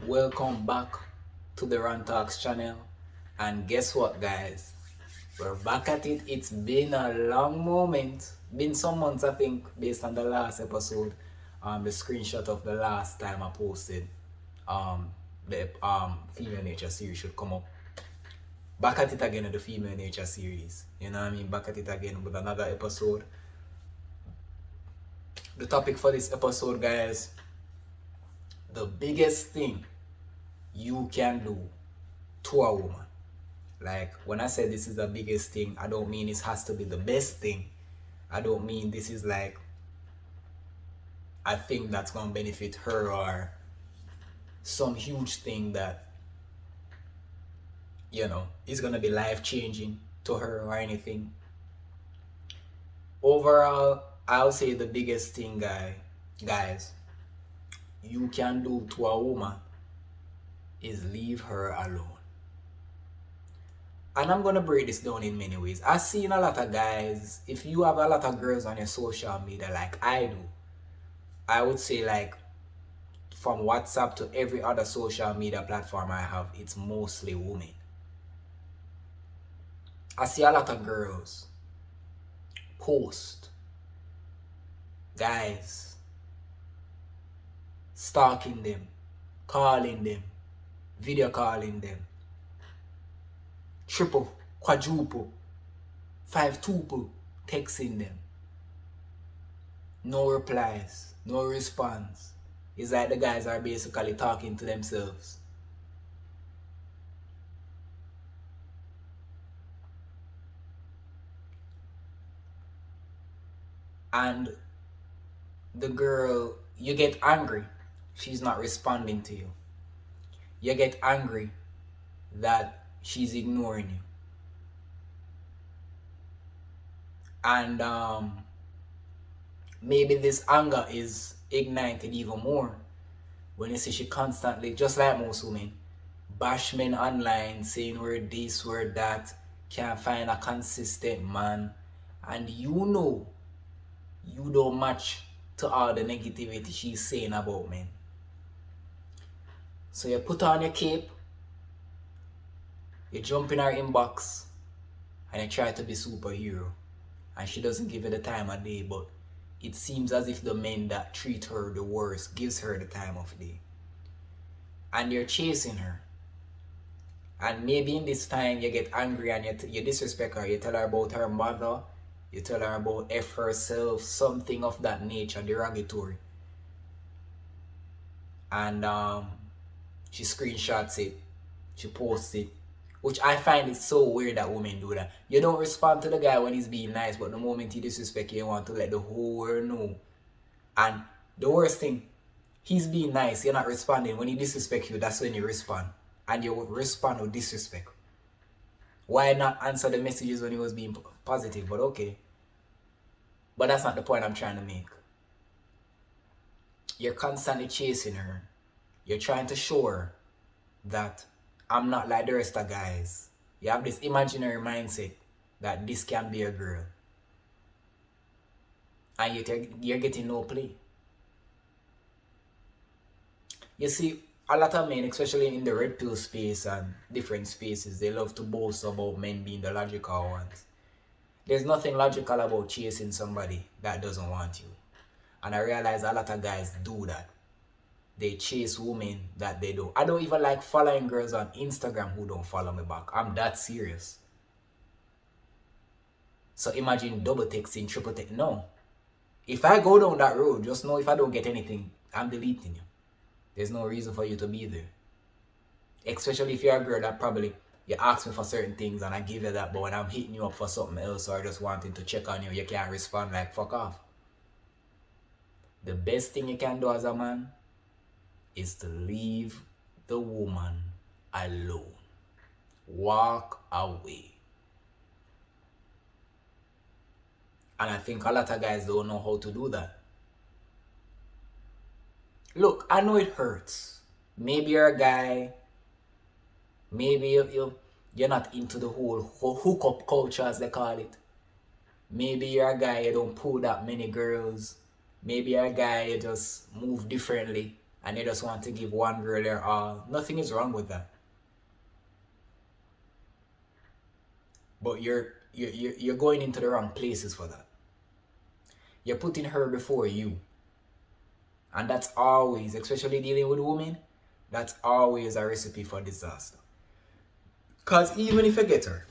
Welcome back to the Run Talks channel. And guess what, guys? We're back at it. It's been a long moment. Been some months, I think, based on the last episode. The screenshot of the last time I posted the Female Nature series should come up. Back at it again with the Female Nature series. You know what I mean? Back at it again with another episode. The topic for this episode, guys, the biggest thing you can do to a woman. Like, when I say this is the biggest thing, I don't mean it has to be the best thing. I don't mean this is like a thing that's gonna benefit her or some huge thing that, you know, is gonna be life changing to her or anything. Overall, I'll say the biggest thing, guys, you can do to a woman is leave her alone. And I'm gonna break this down in many ways. I've seen a lot of guys, if you have a lot of girls on your social media like I do, I would say, like, from WhatsApp to every other social media platform I have, it's mostly women. I see a lot of girls post guys stalking them, calling them, video calling them, triple, quadruple, five-tuple texting them. No replies, no response. It's like the guys are basically talking to themselves. And the girl, you get angry. She's not responding to you. You get angry that she's ignoring you. And maybe this anger is ignited even more when you see she constantly, just like most women, bash men online, saying we're this, we're that, can't find a consistent man, and you know you don't match to all the negativity she's saying about men. So you put on your cape, you jump in her inbox, and you try to be superhero. And she doesn't give you the time of day, but it seems as if the men that treat her the worst gives her the time of day. And you're chasing her. And maybe in this time you get angry and you disrespect her. You tell her about her mother. You tell her about F herself, something of that nature, derogatory. And she screenshots it. She posts it. Which I find it so weird that women do that. You don't respond to the guy when he's being nice, but the moment he disrespects you, you want to let the whole world know. And the worst thing, he's being nice, you're not responding. When he disrespects you, that's when you respond. And you would respond with disrespect. Why not answer the messages when he was being positive? But okay. But that's not the point I'm trying to make. You're constantly chasing her. You're trying to show her that I'm not like the rest of guys. You have this imaginary mindset that this can be a girl. And you're getting no play. You see, a lot of men, especially in the red pill space and different spaces, they love to boast about men being the logical ones. There's nothing logical about chasing somebody that doesn't want you. And I realize a lot of guys do that. They chase women that they don't. I don't even like following girls on Instagram who don't follow me back. I'm that serious. So imagine double texting, triple texting. No. If I go down that road, just know if I don't get anything, I'm deleting you. There's no reason for you to be there. Especially if you're a girl that probably, you ask me for certain things and I give you that, but when I'm hitting you up for something else or just wanting to check on you, you can't respond, like, fuck off. The best thing you can do as a man is to leave the woman alone. Walk away. And I think a lot of guys don't know how to do that. Look, I know it hurts. Maybe you're a guy. Maybe you're not into the whole hookup culture, as they call it. Maybe you're a guy, you don't pull that many girls. Maybe you're a guy, you just move differently. and they just want to give one girl their all. Nothing is wrong with that. But you're going into the wrong places for that. You're putting her before you. And that's always, especially dealing with women, that's always a recipe for disaster. Because even if you get her,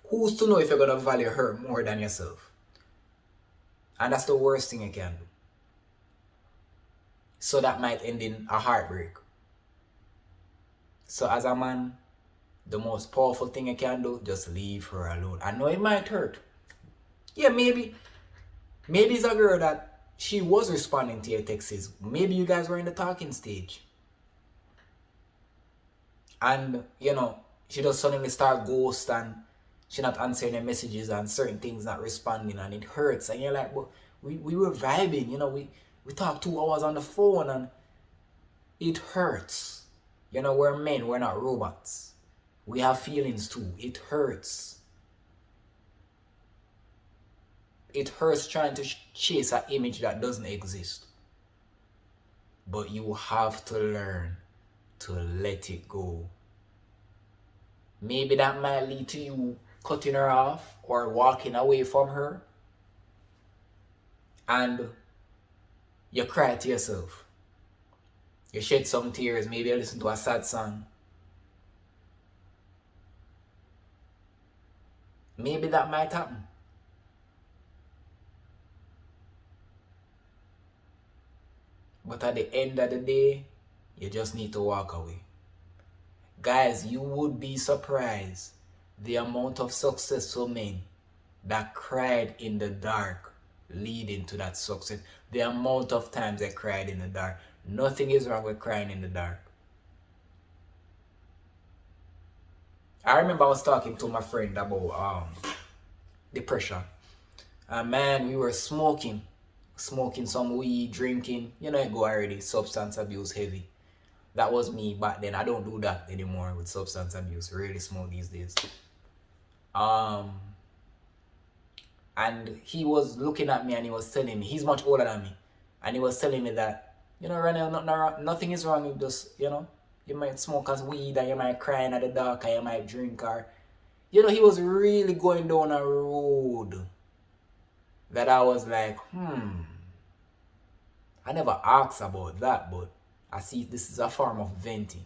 who's to know if you're going to value her more than yourself? And that's the worst thing you can do. So that might end in a heartbreak. So as a man, the most powerful thing you can do, just leave her alone. I know it might hurt. Yeah, maybe it's a girl that she was responding to your texts. Maybe you guys were in the talking stage. And, she just suddenly start ghost and she not answering your messages and certain things not responding and it hurts. And you're like, but we were vibing, we talked 2 hours on the phone and it hurts. We're men, we're not robots. We have feelings too. It hurts. It hurts trying to chase an image that doesn't exist. But you have to learn to let it go. Maybe that might lead to you cutting her off or walking away from her. And you cry to yourself. You shed some tears. Maybe you listen to a sad song. Maybe that might happen. But at the end of the day, you just need to walk away. Guys, you would be surprised the amount of successful men that cried in the dark leading to that success. The amount of times they cried in the dark. Nothing is wrong with crying in the dark. I remember I was talking to my friend about depression. And man, we were smoking some weed, drinking. It go already, substance abuse heavy. That was me back then. I don't do that anymore with substance abuse. Really smoke these days. And he was looking at me and he was telling me, he's much older than me. And he was telling me that, Ronell, nothing is wrong with just, you might smoke as weed and you might cry in the dark and you might drink or, he was really going down a road that I was like, I never asked about that, but I see this is a form of venting.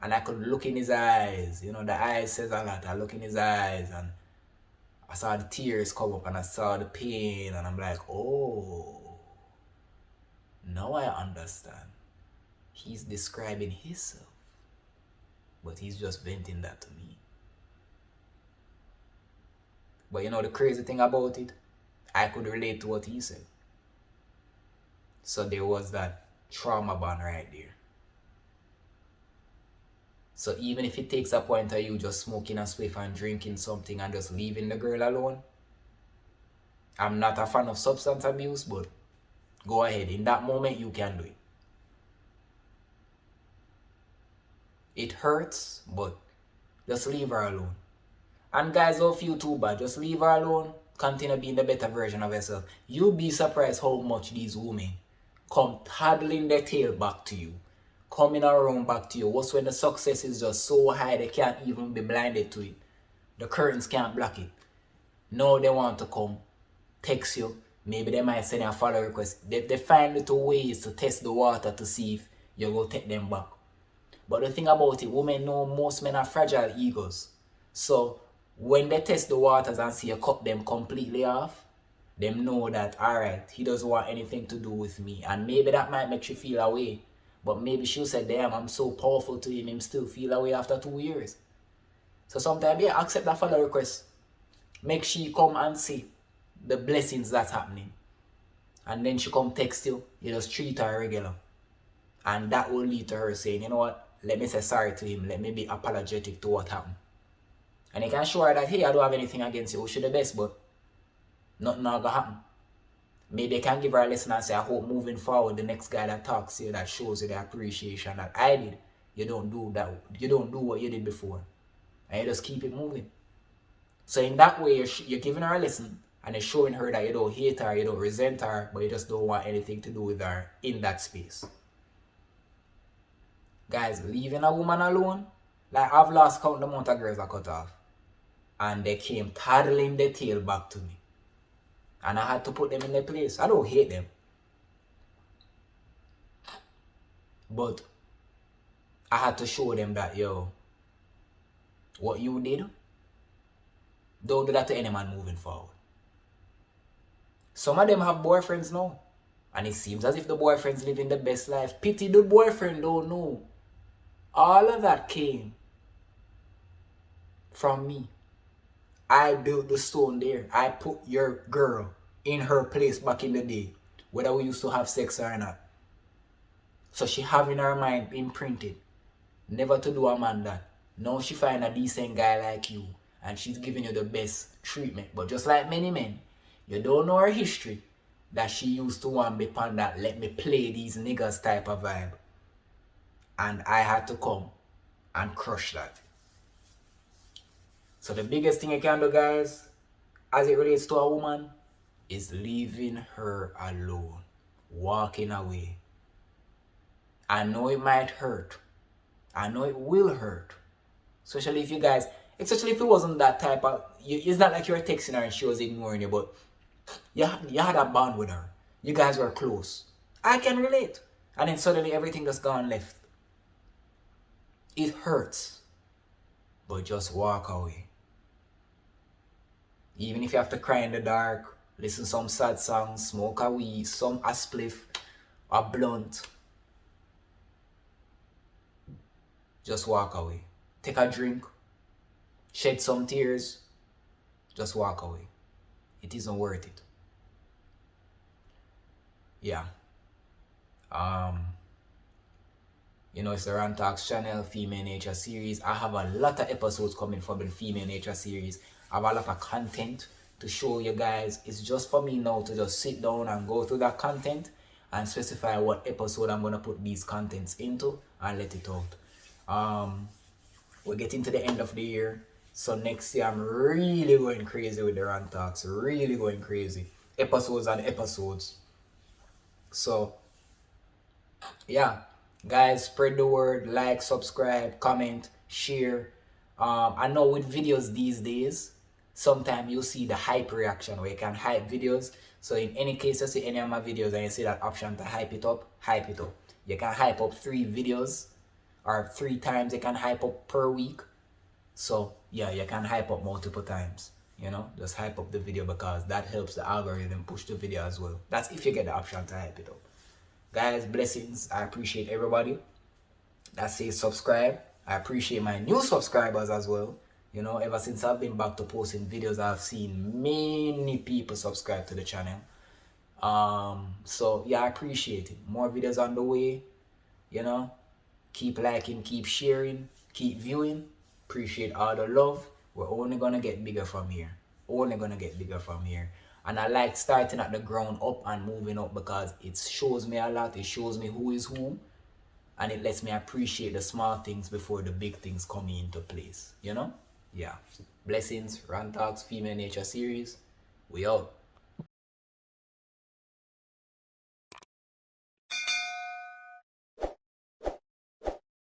And I could look in his eyes, the eyes says a lot. I look in his eyes and I saw the tears come up and I saw the pain and I'm like, oh, now I understand. He's describing himself, but he's just venting that to me. But the crazy thing about it, I could relate to what he said. So there was that trauma bond right there. So even if it takes a point of you just smoking a spliff and drinking something and just leaving the girl alone, I'm not a fan of substance abuse, but go ahead. In that moment, you can do it. It hurts, but just leave her alone. And guys, don't feel too bad. Just leave her alone. Continue being the better version of yourself. You'll be surprised how much these women come toddling their tail back to you. Coming around back to you. What's when the success is just so high they can't even be blinded to it. The curtains can't block it. Now they want to come, text you. Maybe they might send you a follow request. They find little ways to test the water to see if you go take them back. But the thing about it, women know most men are fragile egos. So when they test the waters and see you cut them completely off, them know that, alright, he doesn't want anything to do with me. And maybe that might make you feel away. But maybe she'll say, damn, I'm so powerful to him still feel away after 2 years. So sometimes, yeah, accept that follow request. Make she come and see the blessings that's happening. And then she come text you, you just treat her regular. And that will lead to her saying, you know what, let me say sorry to him. Let me be apologetic to what happened. And you can show her that, hey, I don't have anything against you. Wish you the best, but nothing not gonna happen. Maybe you can give her a lesson and say, I hope moving forward, the next guy that talks to you, that shows you the appreciation that I did, you don't do that. You don't do what you did before. And you just keep it moving. So in that way, you're giving her a lesson and you're showing her that you don't hate her, you don't resent her, but you just don't want anything to do with her in that space. Guys, leaving a woman alone, like I've lost count the amount of girls I cut off. And they came toddling their tail back to me. And I had to put them in their place. I don't hate them. But I had to show them that, yo, what you did, don't do that to any man moving forward. Some of them have boyfriends now. And it seems as if the boyfriend's living the best life. Pity the boyfriend don't know. All of that came from me. I built the stone there. I put your girl in her place back in the day, whether we used to have sex or not. So she have in her mind imprinted, never to do a man that. Now she find a decent guy like you, and she's giving you the best treatment. But just like many men, you don't know her history, that she used to want me upon that let me play these niggas type of vibe. And I had to come and crush that. So the biggest thing you can do, guys, as it relates to a woman, is leaving her alone, walking away. I know it might hurt. I know it will hurt. Especially if you guys, especially if it wasn't that type of, it's not like you were texting her and she was ignoring you, but you had a bond with her. You guys were close. I can relate. And then suddenly everything just gone left. It hurts. But just walk away. Even if you have to cry in the dark, listen some sad songs, smoke a weed, a spliff, a blunt. Just walk away. Take a drink. Shed some tears. Just walk away. It isn't worth it. Yeah. You know, it's the Rant Talks channel, Female Nature series. I have a lot of episodes coming from the Female Nature series. I have a lot of content to show you guys. It's just for me now to just sit down and go through that content and specify what episode I'm going to put these contents into and let it out. We're getting to the end of the year. So next year, I'm really going crazy with the Rant Talks. Really going crazy. Episodes and episodes. So, yeah. Guys, spread the word. Like, subscribe, comment, share. I know with videos these days, sometimes you'll see the hype reaction where you can hype videos. So in any case, you see any of my videos and you see that option to hype it up, hype it up. You can hype up 3 videos or 3 times you can hype up per week. So yeah, you can hype up multiple times. You know, just hype up the video because that helps the algorithm push the video as well. That's if you get the option to hype it up. Guys, blessings. I appreciate everybody that says subscribe. I appreciate my new subscribers as well. You know, ever since I've been back to posting videos, I've seen many people subscribe to the channel. So yeah, I appreciate it. More videos on the way. You know, keep liking, keep sharing, keep viewing. Appreciate all the love. We're only gonna get bigger from here. Only gonna get bigger from here. And I like starting at the ground up and moving up because it shows me a lot. It shows me who is who. And it lets me appreciate the small things before the big things come into place. You know? Yeah. Blessings. Rant Talks Female Nature series. We out.